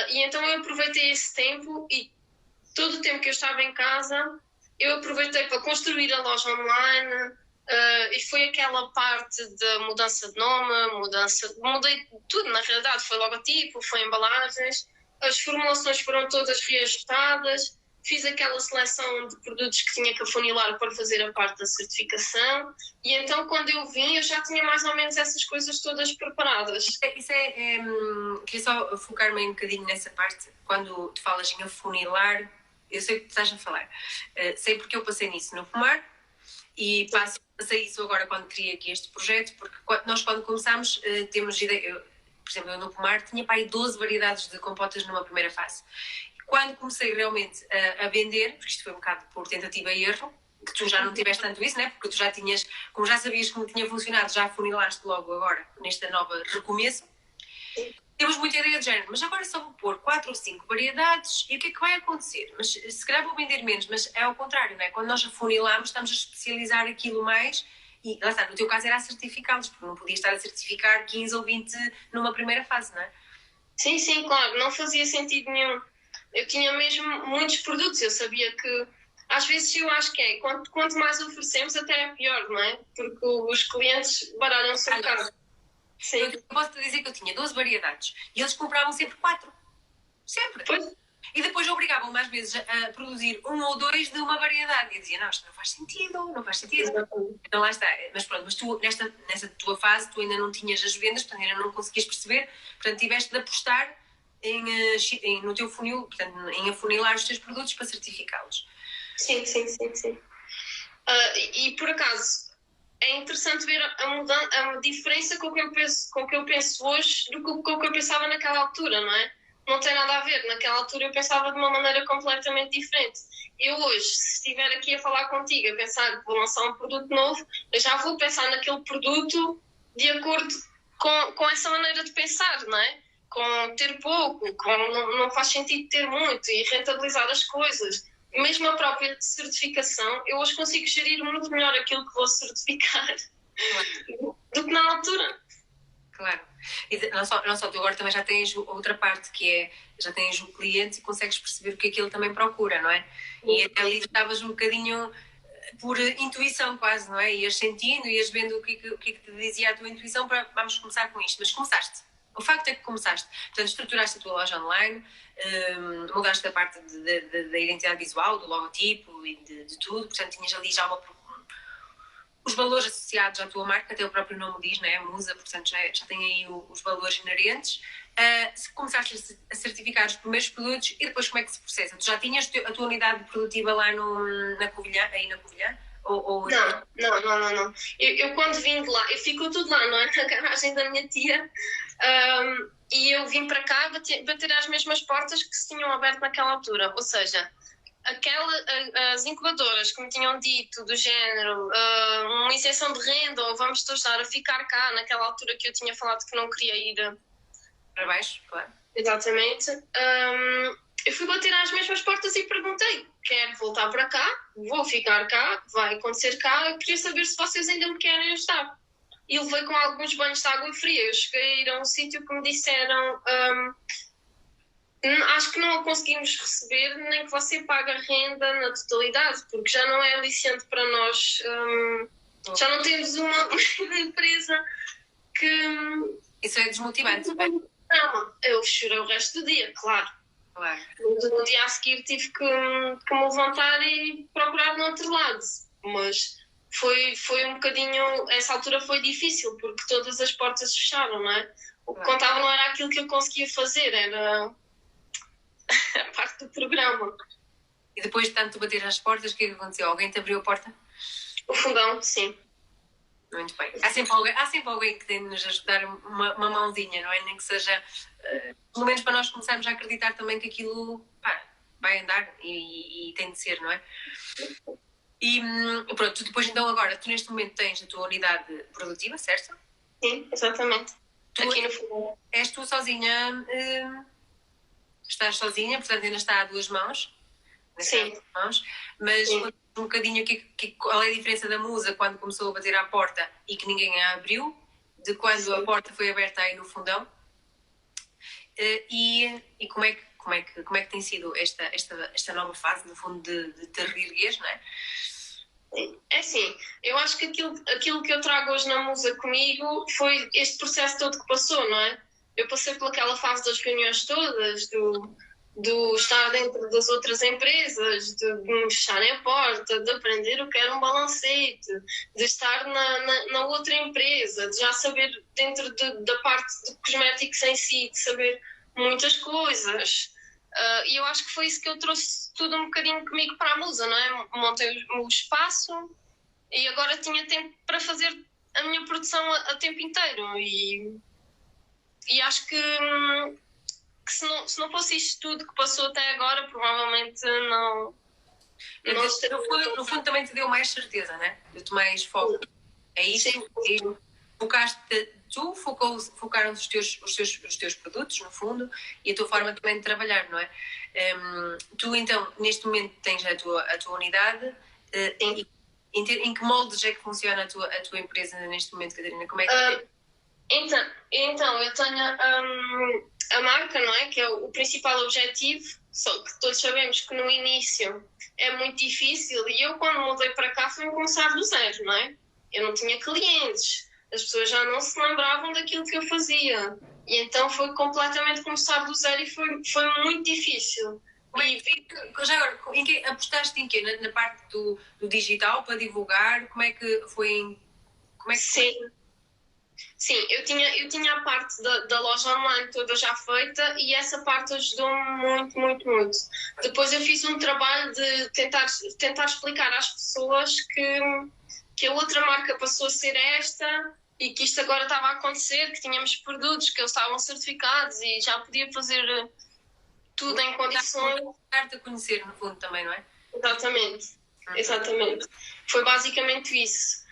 E então eu aproveitei esse tempo e todo o tempo que eu estava em casa, eu aproveitei para construir a loja online. E foi aquela parte da mudança de nome, mudei tudo na realidade, foi logotipo, foi embalagens, as formulações foram todas reajustadas, fiz aquela seleção de produtos que tinha que afunilar para fazer a parte da certificação e então quando eu vim eu já tinha mais ou menos essas coisas todas preparadas. Queria só focar-me um bocadinho nessa parte, quando tu falas em afunilar, eu sei o que tu estás a falar, sei porque eu passei nisso no Pomar e passei isso agora quando criei aqui este projeto, porque nós quando começámos temos ideia, por exemplo, eu no Pomar tinha para aí 12 variedades de compotas numa primeira fase. Quando comecei realmente a vender, porque isto foi um bocado por tentativa e erro, que tu já não tiveste tanto isso, né? Porque tu já tinhas, como já sabias como tinha funcionado, já afunilaste logo agora, nesta nova recomeço. Temos muita ideia de género, mas agora só vou pôr 4 ou 5 variedades e o que é que vai acontecer? Mas se calhar vou vender menos, mas é ao contrário, não é? Quando nós afunilamos, estamos a especializar aquilo mais e, lá está, no teu caso era a certificá-los, porque não podias estar a certificar 15 ou 20 numa primeira fase, não é? Sim, claro, não fazia sentido nenhum. Eu tinha mesmo muitos produtos, eu sabia que às vezes eu acho que quanto mais oferecemos até é pior, não é? Porque os clientes baralham-se um bocado. Sim. Eu posso-te dizer que eu tinha 12 variedades e eles compravam sempre 4. Sempre. Pois. E depois obrigavam-me às vezes a produzir 1 ou 2 de uma variedade. E eu dizia, não, isto não faz sentido. Exatamente. Então lá está. Mas pronto, mas tu nessa tua fase tu ainda não tinhas as vendas, portanto ainda não conseguias perceber, portanto tiveste de apostar no teu funil, portanto em afunilar os teus produtos para certificá-los. Sim. E por acaso é interessante ver a diferença com o que eu penso hoje do que com o que eu pensava naquela altura, não é? Não tem nada a ver. Naquela altura eu pensava de uma maneira completamente diferente. Eu hoje, se estiver aqui a falar contigo, a pensar que vou lançar um produto novo, eu já vou pensar naquele produto de acordo com essa maneira de pensar, não é? Com ter pouco, não faz sentido ter muito e rentabilizar as coisas. Mesmo a própria certificação, eu hoje consigo gerir muito melhor aquilo que vou certificar do que na altura. Claro. E não só, tu agora também já tens outra parte que é, já tens o cliente e consegues perceber o que é que ele também procura, não é? E até ali estavas um bocadinho por intuição quase, não é? Ias sentindo, ias vendo o que é que te dizia a tua intuição para vamos começar com isto. Mas começaste. O facto é que começaste. Portanto, estruturaste a tua loja online, mudaste a parte da identidade visual, do logotipo e de tudo. Portanto, tinhas ali já os valores associados à tua marca, até o próprio nome diz, não é? Musa, portanto já tem aí os valores inerentes. Começaste a certificar os primeiros produtos e depois como é que se processa? Tu já tinhas a tua unidade produtiva lá na Covilhã, aí na Covilhã? Não. Eu quando vim de lá, ficou tudo lá, não é? Na garagem da minha tia. E eu vim para cá bater às mesmas portas que se tinham aberto naquela altura. Ou seja, as incubadoras que me tinham dito do género uma isenção de renda ou vamos te ajudar a ficar cá naquela altura que eu tinha falado que não queria ir para baixo, claro. Exatamente. Eu fui bater às mesmas portas e perguntei: quero voltar para cá? Vou ficar cá? Vai acontecer cá? Eu queria saber se vocês ainda me querem ajudar. E levei com alguns banhos de água fria. Eu cheguei a um sítio que me disseram acho que não a conseguimos receber nem que você pague a renda na totalidade, porque já não é aliciante para nós. Já não temos uma empresa que... Isso é desmotivante. Não, eu chorei o resto do dia, claro. No dia a seguir tive que me levantar e procurar no outro lado. Mas foi um bocadinho... Essa altura foi difícil, porque todas as portas fecharam, não é? O que contava não era aquilo que eu conseguia fazer, era a parte do programa. E depois de tanto bater às portas, o que é que aconteceu? Alguém te abriu a porta? O fundão, sim. Muito bem. Há sempre alguém que tem de nos ajudar uma mãozinha, não é? Nem que seja, pelo menos para nós começarmos a acreditar também que aquilo vai andar e tem de ser, não é? E pronto, depois então agora, tu neste momento tens a tua unidade produtiva, certo? Sim, exatamente. Aqui no fundão. És tu sozinha, estás sozinha, portanto ainda está a duas mãos. Sim. Mas um bocadinho qual é a diferença da musa quando começou a bater à porta e que ninguém a abriu, de quando a porta foi aberta aí no fundão. E como é que tem sido esta nova fase, no fundo, de te reergueres, não é? É assim, eu acho que aquilo que eu trago hoje na musa comigo foi este processo todo que passou, não é? Eu passei por aquela fase das reuniões todas, do estar dentro das outras empresas, de me fecharem a porta, de aprender o que era um balancete, de estar na outra empresa, de já saber dentro da parte de cosméticos em si, de saber muitas coisas. E eu acho que foi isso que eu trouxe tudo um bocadinho comigo para a musa, não é? Montei o espaço e agora tinha tempo para fazer a minha produção a tempo inteiro. E acho que se não fosse isto tudo que passou até agora, provavelmente não No fundo também te deu mais certeza, né? Deu-te mais foco. É isso? Sim. Focaram os teus produtos, no fundo, e a tua forma também de trabalhar, não é? Tu, então, neste momento tens a tua unidade. Em que moldes é que funciona a tua empresa neste momento, Catarina? Como é que Então, eu tenho a marca, não é? Que é o principal objetivo, só que todos sabemos que no início é muito difícil e eu, quando mudei para cá, fui começar do zero, não é? Eu não tinha clientes, as pessoas já não se lembravam daquilo que eu fazia e então foi completamente começar do zero e foi muito difícil. Já agora, apostaste em quê? Na parte do digital para divulgar? Como é que foi? Sim, eu tinha a parte da loja online toda já feita e essa parte ajudou-me muito, muito, muito. Depois eu fiz um trabalho de tentar explicar às pessoas que a outra marca passou a ser esta e que isto agora estava a acontecer, que tínhamos produtos, que eles estavam certificados e já podia fazer tudo em condições. Dar-te a conhecer, no fundo, também, não é? Exatamente. Foi basicamente isso.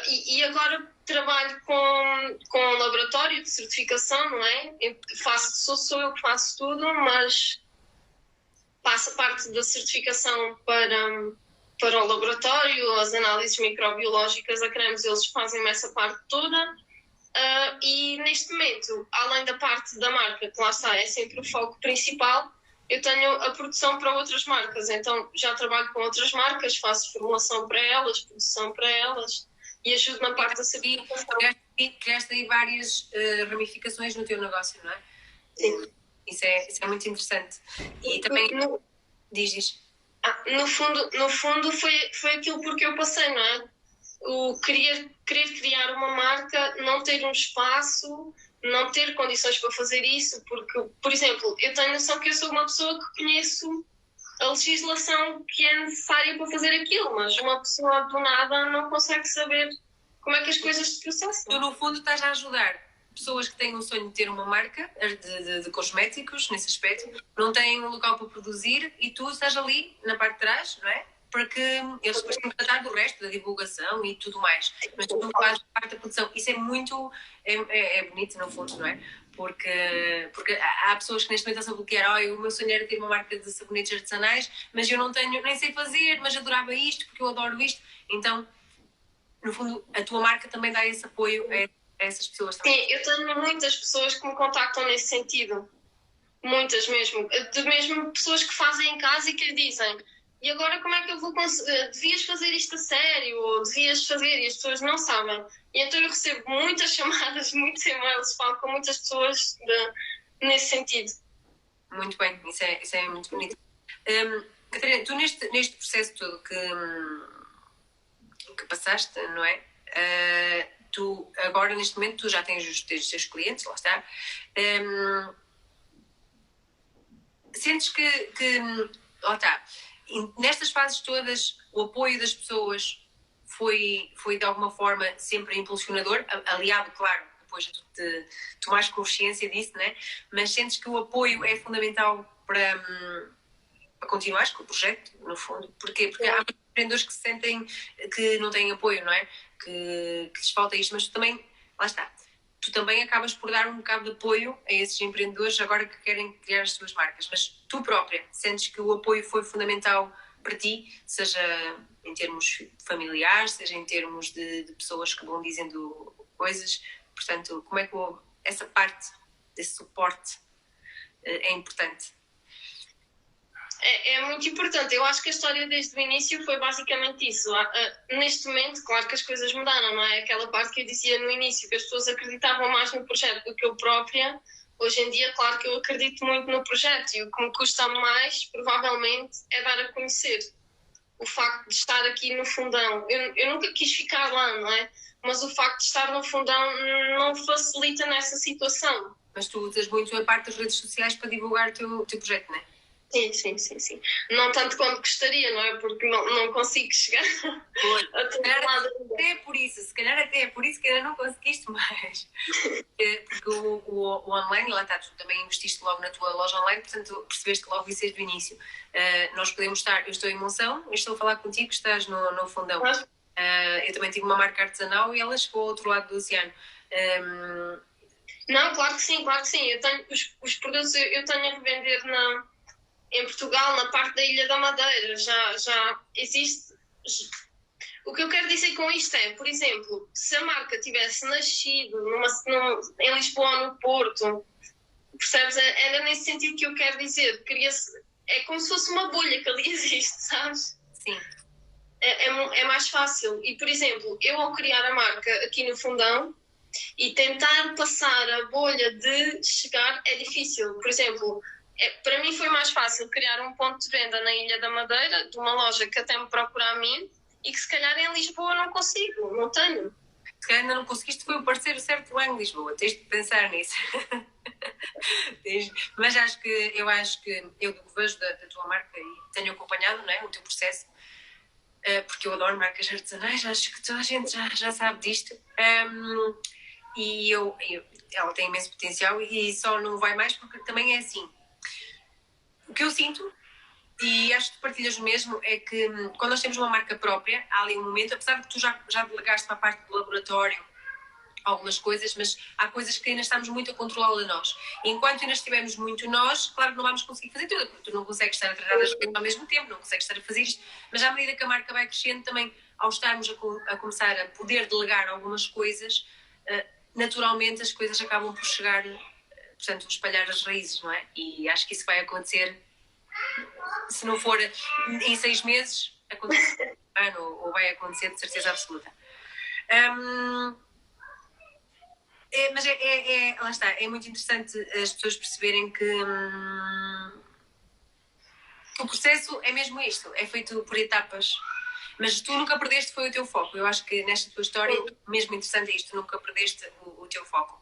E agora trabalho com um laboratório de certificação, não é? Sou eu que faço tudo, mas passo a parte da certificação para o laboratório, as análises microbiológicas, a cremes, eles fazem essa parte toda. E neste momento, além da parte da marca, que lá está, é sempre o foco principal, eu tenho a produção para outras marcas, então já trabalho com outras marcas, faço formulação para elas, produção para elas e ajudo na parte da certificação. Criaste aí várias ramificações no teu negócio, não é? Sim. Isso é muito interessante. E também diz. No fundo foi aquilo porque eu passei, não é? O querer criar uma marca, não ter um espaço, não ter condições para fazer isso, porque, por exemplo, eu tenho noção que eu sou uma pessoa que conheço a legislação que é necessária para fazer aquilo, mas uma pessoa do nada não consegue saber como é que as coisas se processam. Tu, no fundo, estás a ajudar pessoas que têm o sonho de ter uma marca de cosméticos, nesse aspecto, não têm um local para produzir e tu estás ali, na parte de trás, não é? Para que eles depois tenham que tratar do resto, da divulgação e tudo mais. Mas tu não fazes parte da produção. Isso é muito... É bonito, no fundo, não é? Porque há pessoas que neste momento estão a bloquear. O meu sonho era ter uma marca de sabonetes artesanais, mas eu não tenho, nem sei fazer, mas adorava isto, porque eu adoro isto. Então, no fundo, a tua marca também dá esse apoio a essas pessoas também. Sim, eu tenho muitas pessoas que me contactam nesse sentido. Muitas mesmo. Mesmo pessoas que fazem em casa e que lhe dizem: e agora como é que eu vou conseguir? Devias fazer isto a sério, ou devias fazer, e as pessoas não sabem. E então eu recebo muitas chamadas, muitos e-mails, falo com muitas pessoas nesse sentido. Muito bem, isso é muito bonito. Catarina, tu neste processo todo que passaste, não é? Tu agora, neste momento, tu já tens os teus clientes, lá está. Sentes que lá está, nestas fases todas, o apoio das pessoas foi de alguma forma sempre impulsionador, aliado, claro, depois de tu tomares consciência disso, né? Mas sentes que o apoio é fundamental para continuares com o projeto, no fundo? Porquê? Porque há muitos empreendedores que se sentem que não têm apoio, não é? Que lhes falta isto, mas tu também, lá está, tu também acabas por dar um bocado de apoio a esses empreendedores agora que querem criar as suas marcas, mas tu própria sentes que o apoio foi fundamental para ti, seja em termos familiares, seja em termos de pessoas que vão dizendo coisas. Portanto, como é que essa parte desse suporte é importante? É muito importante. Eu acho que a história desde o início foi basicamente isso. Neste momento, claro que as coisas mudaram, não é? Aquela parte que eu dizia no início, que as pessoas acreditavam mais no projeto do que eu própria. Hoje em dia, claro que eu acredito muito no projeto e o que me custa mais, provavelmente, é dar a conhecer. O facto de estar aqui no fundão. Eu nunca quis ficar lá, não é? Mas o facto de estar no fundão não facilita nessa situação. Mas tu usas muito a parte das redes sociais para divulgar o teu projeto, não é? Sim. Não tanto quanto gostaria, não é? Porque não consigo chegar a todo lado. Se calhar até é por isso que ainda não conseguiste mais. Porque o online, lá está, tu também investiste logo na tua loja online, portanto percebeste logo isso desde o início. Nós podemos estar, eu estou em Monção, eu estou a falar contigo que estás no fundão. Eu também tive uma marca artesanal e ela chegou ao outro lado do oceano. Não, claro que sim. Eu tenho os produtos, eu tenho a revender em Portugal, na parte da Ilha da Madeira, já existe. O que eu quero dizer com isto é, por exemplo, se a marca tivesse nascido em Lisboa ou no Porto, percebes? Era nesse sentido que eu quero dizer. É como se fosse uma bolha que ali existe, sabes? Sim. É mais fácil. E, por exemplo, eu ao criar a marca aqui no fundão e tentar passar a bolha de chegar é difícil. Por exemplo, para mim foi mais fácil criar um ponto de venda na Ilha da Madeira, de uma loja que até me procura a mim, e que se calhar em Lisboa não consigo, não tenho. Se calhar ainda não conseguiste, foi o parceiro certo lá em Lisboa, tens de pensar nisso. Mas eu acho que eu do que vejo da tua marca e tenho acompanhado, não é, o teu processo, porque eu adoro marcas artesanais, acho que toda a gente já sabe disto. E ela tem imenso potencial e só não vai mais porque também é assim. O que eu sinto, e acho que tu partilhas o mesmo, é que quando nós temos uma marca própria, há ali um momento, apesar de que tu já delegaste para a parte do laboratório algumas coisas, mas há coisas que ainda estamos muito a controlá-la nós. E enquanto ainda estivermos muito nós, claro que não vamos conseguir fazer tudo, porque tu não consegues estar a tratar das coisas ao mesmo tempo, não consegues estar a fazer isto, mas à medida que a marca vai crescendo, também ao estarmos a começar a poder delegar algumas coisas, naturalmente as coisas acabam por chegar, portanto, espalhar as raízes, não é? E acho que isso vai acontecer, se não for em 6 meses, acontece um ano, ou vai acontecer de certeza absoluta. Mas lá está, é muito interessante as pessoas perceberem que o processo é mesmo isto, é feito por etapas. Mas tu nunca perdeste, foi o teu foco. Eu acho que nesta tua história, mesmo interessante é isto, tu nunca perdeste o teu foco.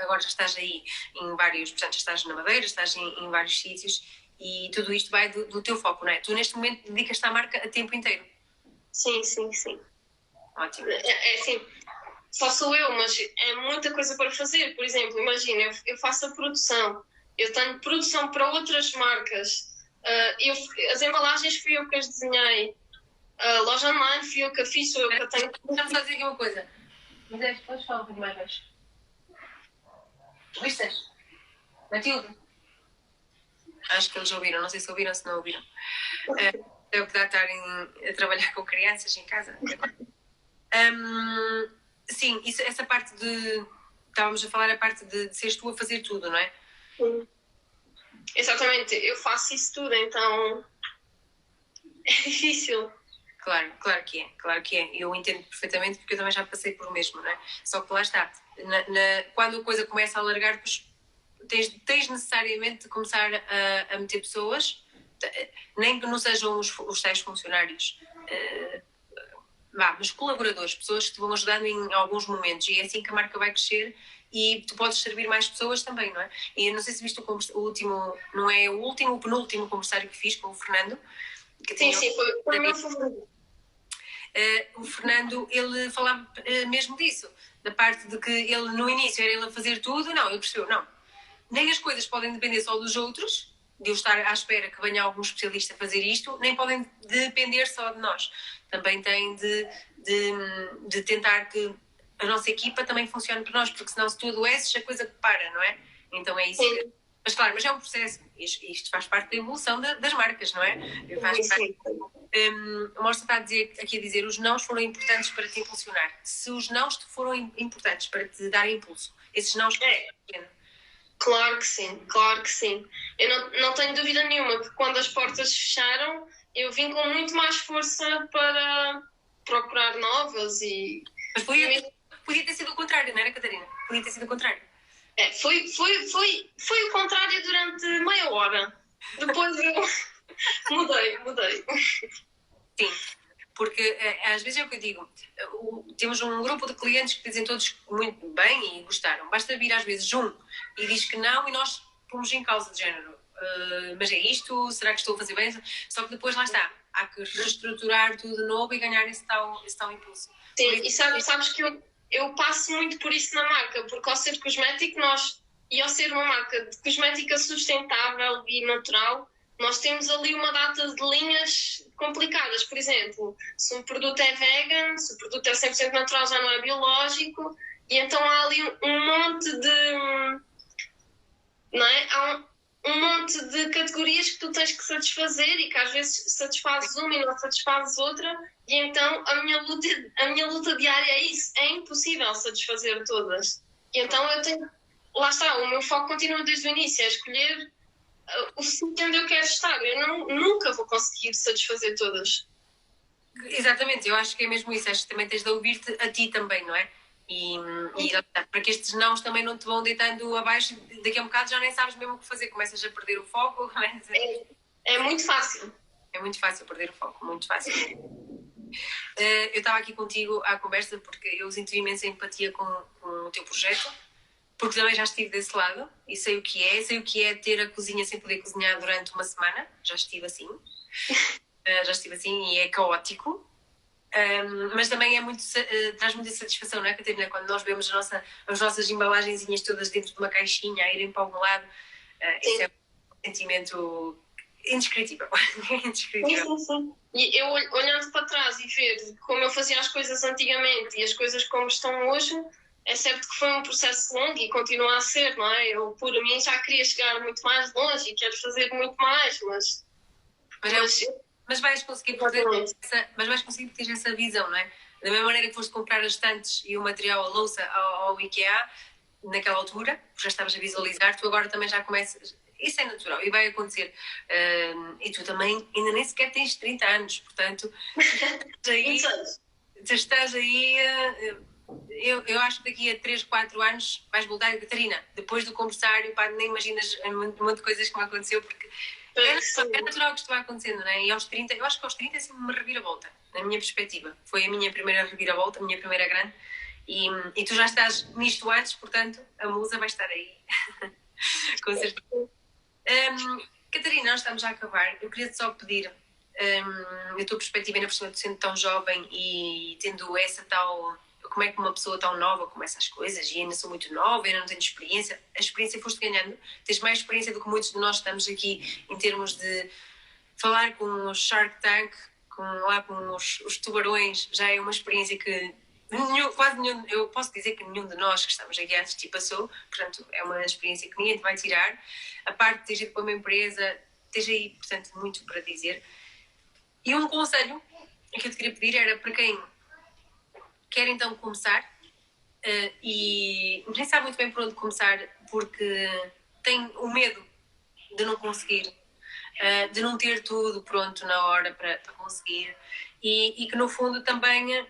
Agora já estás aí em vários, portanto, estás na Madeira, estás em vários sítios e tudo isto vai do teu foco, não é? Tu neste momento dedicas-te à marca a tempo inteiro. Sim. Ótimo. É assim, só sou eu, mas é muita coisa para fazer. Por exemplo, imagina, eu faço a produção, eu tenho produção para outras marcas, as embalagens fui eu que as desenhei, a loja online fui eu que a fiz, sou eu que a tenho. Vamos só dizer aqui uma coisa. Mas podes falar um pouco mais baixo. Vistas? Matilde? Acho que eles ouviram, não sei se ouviram, se não ouviram. É o que dá a estarem a trabalhar com crianças em casa. Sim, essa parte de... Estávamos a falar a parte de seres tu a fazer tudo, não é? Sim. Exatamente, eu faço isso tudo, então é difícil. Claro que é. Eu entendo perfeitamente porque eu também já passei por o mesmo, não é? Só que lá está, quando a coisa começa a alargar, tens necessariamente de começar a meter pessoas, nem que não sejam os tais funcionários, mas colaboradores, pessoas que te vão ajudando em alguns momentos, e é assim que a marca vai crescer e tu podes servir mais pessoas também, não é? E eu não sei se viste o último, não é o último, o penúltimo conversário que fiz com o Fernando. Sim, foi o meu favorito. O Fernando, ele falava mesmo disso, da parte de que ele no início era ele a fazer tudo, não, ele percebeu, não, nem as coisas podem depender só dos outros, de eu estar à espera que venha algum especialista a fazer isto, nem podem depender só de nós, também tem de tentar que a nossa equipa também funcione para nós, porque senão se tu adoeces a coisa para, não é? Então é isso. Mas claro, mas é um processo. Isto faz parte da evolução das marcas, não é? Faz parte. A Morsa está aqui a dizer os nãos foram importantes para te impulsionar. Se os nãos foram importantes para te dar impulso, esses nãos... Claro que sim, claro que sim. Eu não tenho dúvida nenhuma que quando as portas fecharam, eu vim com muito mais força para procurar novas e... Mas podia ter sido o contrário, não era, Catarina? Podia ter sido o contrário. Foi o contrário durante meia hora. Depois eu mudei. Sim, porque às vezes é o que eu digo, temos um grupo de clientes que dizem todos muito bem e gostaram. Basta vir às vezes e diz que não e nós pomos em causa de género. Mas é isto? Será que estou a fazer bem? Só que depois lá está. Há que reestruturar tudo de novo e ganhar esse tal impulso. Sim, e sabes que eu passo muito por isso na marca, porque ao ser cosmético e ao ser uma marca de cosmética sustentável e natural, nós temos ali uma data de linhas complicadas. Por exemplo, se um produto é vegan, se o produto é 100% natural, já não é biológico, e então há ali um monte de... Não é? Há um monte de categorias que tu tens que satisfazer e que às vezes satisfazes uma e não satisfazes outra, e então a minha luta diária é isso, é impossível satisfazer todas. E então eu tenho... Lá está, o meu foco continua desde o início, é escolher o sítio onde eu quero estar. Eu nunca vou conseguir satisfazer todas. Exatamente, eu acho que é mesmo isso. Acho que também tens de ouvir-te a ti também, não é? E para que estes nãos também não te vão deitando abaixo, daqui a um bocado já nem sabes mesmo o que fazer, começas a perder o foco. É muito fácil. É muito fácil perder o foco, muito fácil. Eu estava aqui contigo à conversa porque eu sinto imensa empatia com o teu projeto, porque também já estive desse lado e sei o que é ter a cozinha sem poder cozinhar durante uma semana. Já estive assim e é caótico. Mas também traz muita satisfação, não é, Catarina? Quando nós vemos as nossas embalagenzinhas todas dentro de uma caixinha a irem para algum lado, isso é um sentimento indescritível. Indescritível. Sim. E eu olhando para trás e ver como eu fazia as coisas antigamente e as coisas como estão hoje, é certo que foi um processo longo e continua a ser, não é? Eu, por mim, já queria chegar muito mais longe e quero fazer muito mais, mas vais conseguir ter essa visão, não é? Da mesma maneira que foste comprar as estantes e o material, a louça ao IKEA, naquela altura, já estavas a visualizar, tu agora também já começas... Isso é natural e vai acontecer. E tu também ainda nem sequer tens 30 anos, portanto, estás aí... Eu acho que daqui a 3, 4 anos vais voltar, Catarina, depois do conversário, pá, nem imaginas um monte de coisas que me aconteceu, porque é natural que isto vai acontecendo, não é? E aos 30, eu acho que aos 30 é sempre uma reviravolta, na minha perspectiva. Foi a minha primeira reviravolta, a minha primeira grande, e tu já estás nisto antes, portanto, a musa vai estar aí. Com certeza. Catarina, nós estamos a acabar. Eu queria-te só pedir, a tua perspectiva, ainda por cima de sendo tão jovem e tendo essa tal... Como é que uma pessoa tão nova começa as coisas? E ainda sou muito nova, ainda não tenho experiência. A experiência foste ganhando. Tens mais experiência do que muitos de nós estamos aqui em termos de falar com os Shark Tank, com os tubarões. Já é uma experiência que quase nenhum, eu posso dizer que nenhum de nós que estamos aqui antes te passou. Portanto, é uma experiência que ninguém te vai tirar. A parte de teres ido para uma empresa, tens aí, portanto, muito para dizer. E um conselho que eu te queria pedir era para quem quer então começar e nem sabe muito bem por onde começar porque tem o medo de não conseguir, de não ter tudo pronto na hora para conseguir e que no fundo também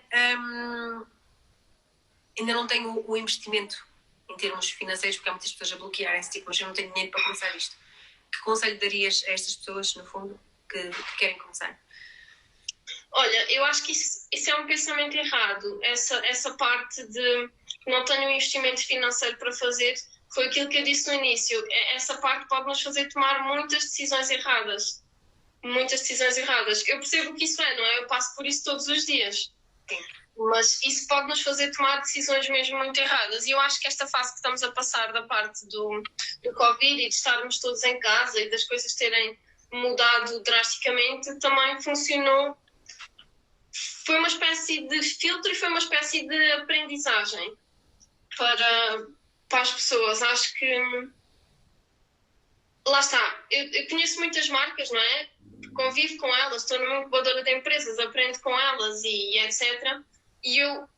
ainda não tem o investimento em termos financeiros, porque há muitas pessoas a bloquearem-se, tipo, mas eu não tenho dinheiro para começar isto. Que conselho darias a estas pessoas, no fundo, que querem começar? Olha, eu acho que isso é um pensamento errado. Essa parte de não tenho um investimento financeiro para fazer, foi aquilo que eu disse no início. Essa parte pode nos fazer tomar muitas decisões erradas. Muitas decisões erradas. Eu percebo que isso é, não é? Eu passo por isso todos os dias. Sim. Mas isso pode nos fazer tomar decisões mesmo muito erradas. E eu acho que esta fase que estamos a passar da parte do Covid e de estarmos todos em casa e das coisas terem mudado drasticamente também funcionou. Foi uma espécie de filtro e foi uma espécie de aprendizagem para as pessoas. Acho que lá está, eu conheço muitas marcas, não é? Convivo com elas, estou numa incubadora de empresas, aprendo com elas e etc. E eu